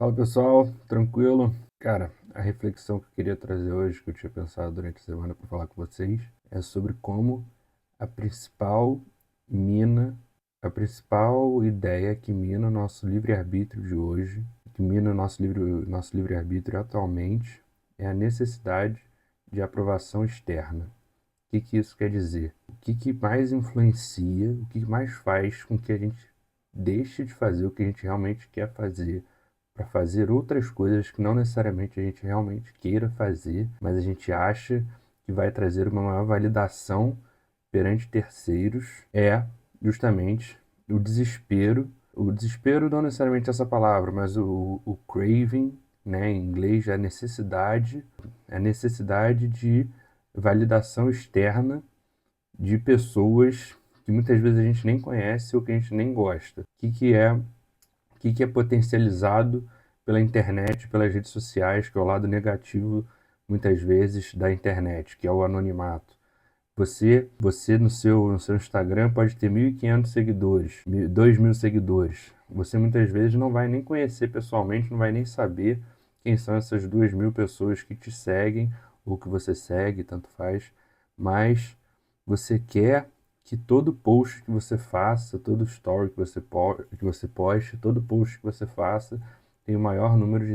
Fala pessoal, tranquilo? Cara, a reflexão que eu queria trazer hoje, que eu tinha pensado durante a semana para falar com vocês, é sobre como a principal mina, a principal ideia que mina o nosso livre-arbítrio de hoje, que mina o nosso livre-arbítrio atualmente, é a necessidade de aprovação externa. O que que isso quer dizer? O que que mais influencia, o que mais faz com que a gente deixe de fazer o que a gente realmente quer fazer para fazer outras coisas que não necessariamente a gente realmente queira fazer, mas a gente acha que vai trazer uma maior validação perante terceiros, é justamente o desespero. O desespero não necessariamente essa palavra, mas o craving, né, em inglês, a necessidade de validação externa de pessoas que muitas vezes a gente nem conhece ou que a gente nem gosta. O que é potencializado pela internet, pelas redes sociais, que é o lado negativo, muitas vezes, da internet, que é o anonimato. Você no seu Instagram pode ter 1.500 seguidores, 2.000 seguidores. Você muitas vezes não vai nem conhecer pessoalmente, não vai nem saber quem são essas 2.000 pessoas que te seguem ou que você segue, tanto faz. Mas você quer que todo post que você faça, todo story que você poste, todo post que você faça tenha o maior número de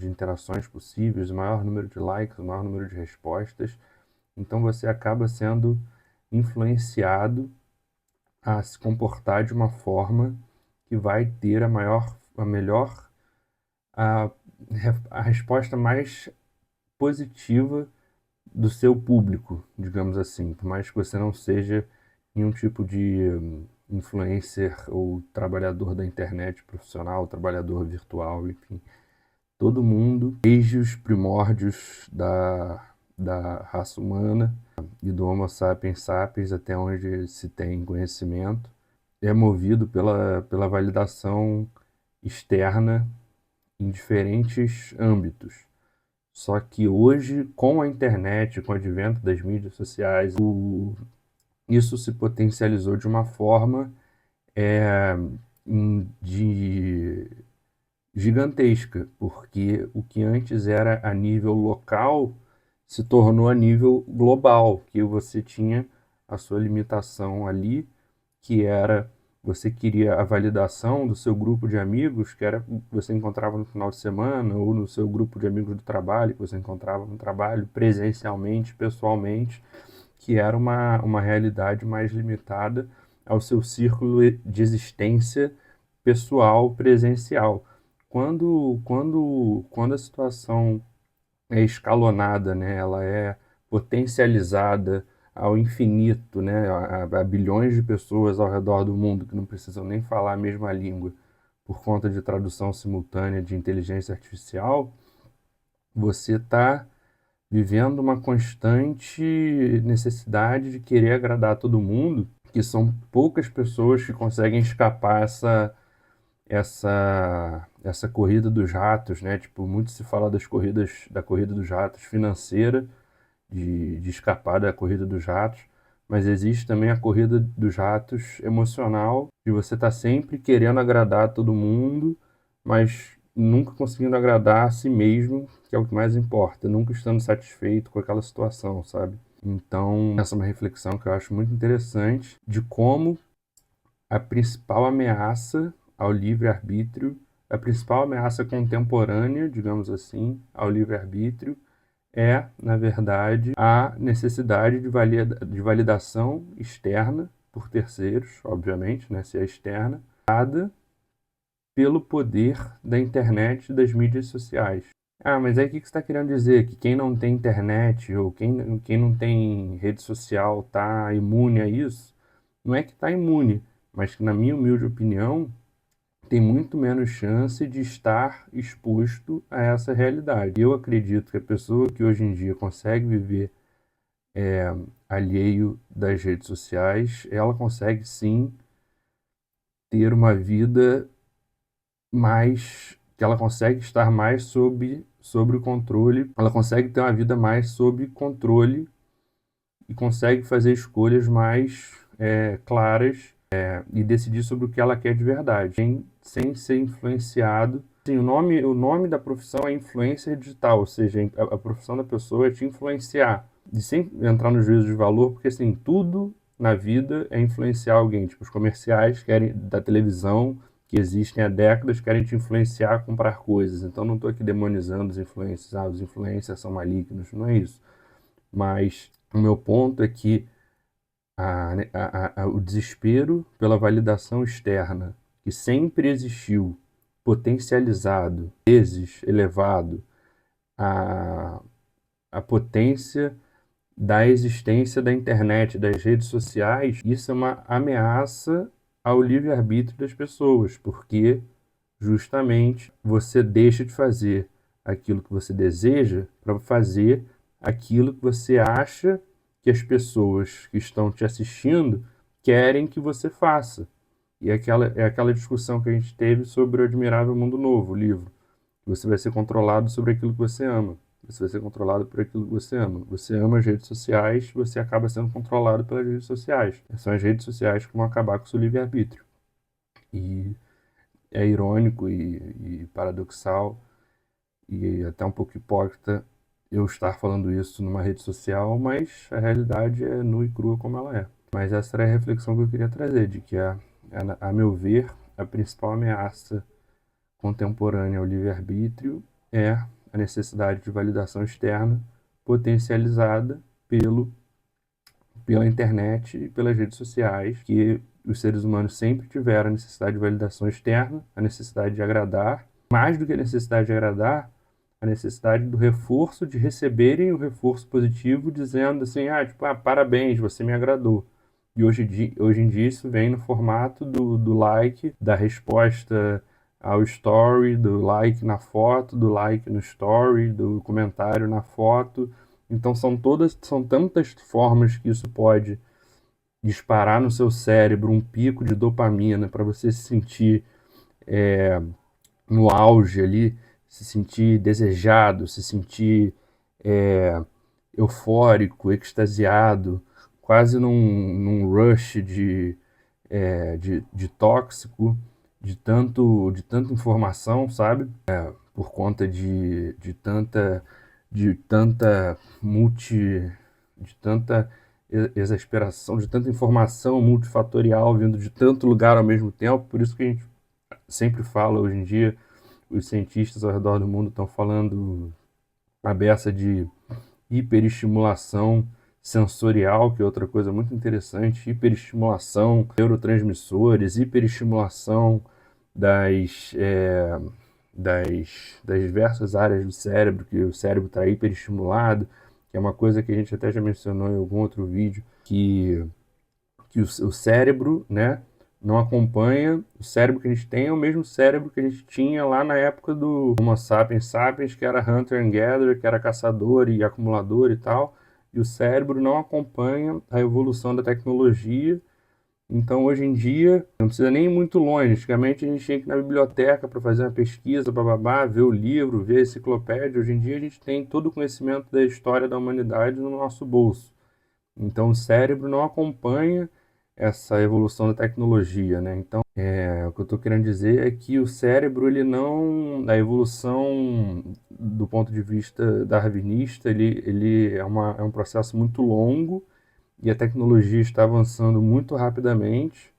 interações possíveis, o maior número de likes, o maior número de respostas. Então você acaba sendo influenciado a se comportar de uma forma que vai ter a melhor, a, a resposta mais positiva do seu público, digamos assim, por mais que você não seja nenhum tipo de influencer ou trabalhador da internet profissional, trabalhador virtual, enfim. Todo mundo, desde os primórdios da raça humana e do Homo sapiens sapiens até onde se tem conhecimento, é movido pela validação externa em diferentes âmbitos. Só que hoje, com a internet, com o advento das mídias sociais, isso se potencializou de uma forma é, de gigantesca, porque o que antes era a nível local se tornou a nível global, que você tinha a sua limitação ali, que era você queria a validação do seu grupo de amigos, que era você encontrava no final de semana, ou no seu grupo de amigos do trabalho, que você encontrava no trabalho, presencialmente, pessoalmente, que era uma realidade mais limitada ao seu círculo de existência pessoal presencial. Quando a situação é escalonada, né, ela é potencializada ao infinito, né, a bilhões de pessoas ao redor do mundo que não precisam nem falar a mesma língua por conta de tradução simultânea de inteligência artificial, você está vivendo uma constante necessidade de querer agradar todo mundo, que são poucas pessoas que conseguem escapar essa corrida dos ratos, né? Tipo, muito se fala da corrida dos ratos financeira, de escapar da corrida dos ratos, mas existe também a corrida dos ratos emocional, de você estar sempre querendo agradar todo mundo, mas nunca conseguindo agradar a si mesmo, que é o que mais importa, nunca estando satisfeito com aquela situação, sabe? Então, essa é uma reflexão que eu acho muito interessante de como a principal ameaça ao livre-arbítrio, a principal ameaça contemporânea, digamos assim, ao livre-arbítrio, é, na verdade, a necessidade de validação externa por terceiros, obviamente, né, se é externa, dada pelo poder da internet e das mídias sociais. Ah, mas aí o que você está querendo dizer? Que quem não tem internet ou quem não tem rede social está imune a isso? Não é que está imune, mas que, na minha humilde opinião, tem muito menos chance de estar exposto a essa realidade. Eu acredito que a pessoa que hoje em dia consegue viver alheio das redes sociais, ela consegue sim ter uma vida mais, que ela consegue estar mais sobre o controle, ela consegue ter uma vida mais sob controle e consegue fazer escolhas mais claras e decidir sobre o que ela quer de verdade, sem ser influenciado Sim, o nome da profissão é influência digital, ou seja, a profissão da pessoa é te influenciar. E sem entrar no juízo de valor, porque assim, tudo na vida é influenciar alguém. Tipo, os comerciais querem, da televisão, que existem há décadas, querem te influenciar a comprar coisas. Então não estou aqui demonizando os influencers, os influencers são malignos, não é isso. Mas o meu ponto é que o desespero pela validação externa, que sempre existiu, potencializado, vezes elevado à, à potência da existência da internet, das redes sociais, isso é uma ameaça ao livre-arbítrio das pessoas, porque justamente você deixa de fazer aquilo que você deseja para fazer aquilo que você acha que as pessoas que estão te assistindo querem que você faça. E é aquela discussão que a gente teve sobre o Admirável Mundo Novo, o livro. Você vai ser controlado sobre aquilo que você ama. Você vai ser controlado por aquilo que você ama. Você ama as redes sociais, você acaba sendo controlado pelas redes sociais. São as redes sociais que vão acabar com o seu livre-arbítrio. E é irônico e paradoxal e até um pouco hipócrita eu estar falando isso numa rede social, mas a realidade é nua e crua como ela é. Mas essa era a reflexão que eu queria trazer, de que, a meu ver, a principal ameaça contemporânea ao livre-arbítrio é a necessidade de validação externa potencializada pela internet e pelas redes sociais, que os seres humanos sempre tiveram a necessidade de validação externa, a necessidade de agradar, mais do que a necessidade de agradar, a necessidade do reforço, de receberem o reforço positivo, dizendo assim, tipo, parabéns, você me agradou. E hoje em dia isso vem no formato do like, da resposta ao story, do like na foto, do like no story, do comentário na foto. Então são tantas formas que isso pode disparar no seu cérebro um pico de dopamina para você se sentir no auge ali, se sentir desejado, se sentir é, eufórico, extasiado, quase num rush de tóxico, de tanta informação, sabe? Por conta de tanta de tanta exasperação, de tanta informação multifatorial vindo de tanto lugar ao mesmo tempo. Por isso que a gente sempre fala hoje em dia, os cientistas ao redor do mundo estão falando a beça de hiperestimulação sensorial, que é outra coisa muito interessante, hiperestimulação, neurotransmissores, hiperestimulação das, é, das diversas áreas do cérebro, que o cérebro está hiperestimulado, que é uma coisa que a gente até já mencionou em algum outro vídeo, que o cérebro, né, não acompanha. O cérebro que a gente tem é o mesmo cérebro que a gente tinha lá na época do Homo sapiens sapiens, que era hunter and gatherer, que era caçador e acumulador e tal. E o cérebro não acompanha a evolução da tecnologia. Então, hoje em dia, não precisa nem ir muito longe. Antigamente, a gente tinha que ir na biblioteca para fazer uma pesquisa, bababá, ver o livro, ver a enciclopédia. Hoje em dia, a gente tem todo o conhecimento da história da humanidade no nosso bolso. Então, o cérebro não acompanha essa evolução da tecnologia, né? Então, o que eu estou querendo dizer é que o cérebro, ele não, a evolução do ponto de vista darwinista, ele é um processo muito longo e a tecnologia está avançando muito rapidamente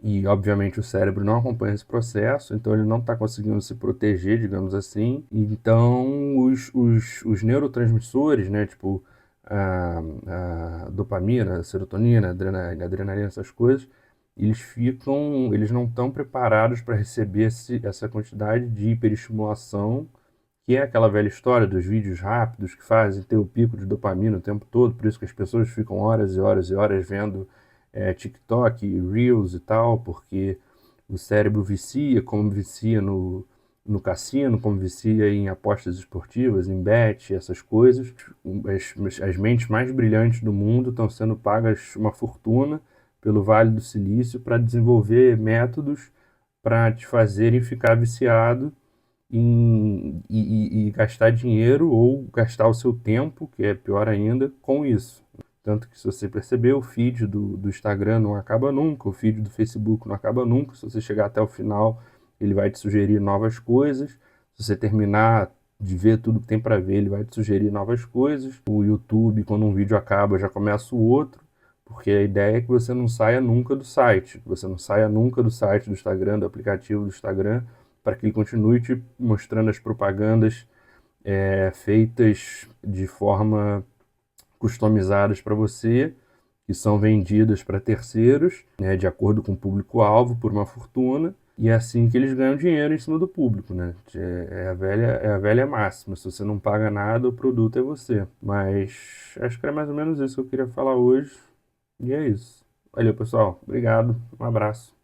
e, obviamente, o cérebro não acompanha esse processo, então ele não está conseguindo se proteger, digamos assim. Então, os neurotransmissores, né, tipo a dopamina, a serotonina, a adrenalina, essas coisas, eles não estão preparados para receber essa quantidade de hiperestimulação, que é aquela velha história dos vídeos rápidos que fazem ter o pico de dopamina o tempo todo, por isso que as pessoas ficam horas e horas e horas vendo TikTok, Reels e tal, porque o cérebro vicia, como vicia no cassino, como vicia em apostas esportivas, em bet, essas coisas. As mentes mais brilhantes do mundo estão sendo pagas uma fortuna pelo Vale do Silício para desenvolver métodos para te fazerem ficar viciado e gastar dinheiro ou gastar o seu tempo, que é pior ainda, com isso. Tanto que, se você perceber, o feed do Instagram não acaba nunca, o feed do Facebook não acaba nunca. Se você chegar até o final ele vai te sugerir novas coisas. Se você terminar de ver tudo que tem para ver, ele vai te sugerir novas coisas. O YouTube, quando um vídeo acaba, já começa o outro, porque a ideia é que você não saia nunca do site, que você não saia nunca do site do Instagram, do aplicativo do Instagram, para que ele continue te mostrando as propagandas feitas de forma customizadas para você, que são vendidas para terceiros, né, de acordo com o público-alvo, por uma fortuna, e é assim que eles ganham dinheiro em cima do público, né? É a velha máxima, se você não paga nada, o produto é você. Mas acho que era mais ou menos isso que eu queria falar hoje, e é isso. Valeu, pessoal. Obrigado. Um abraço.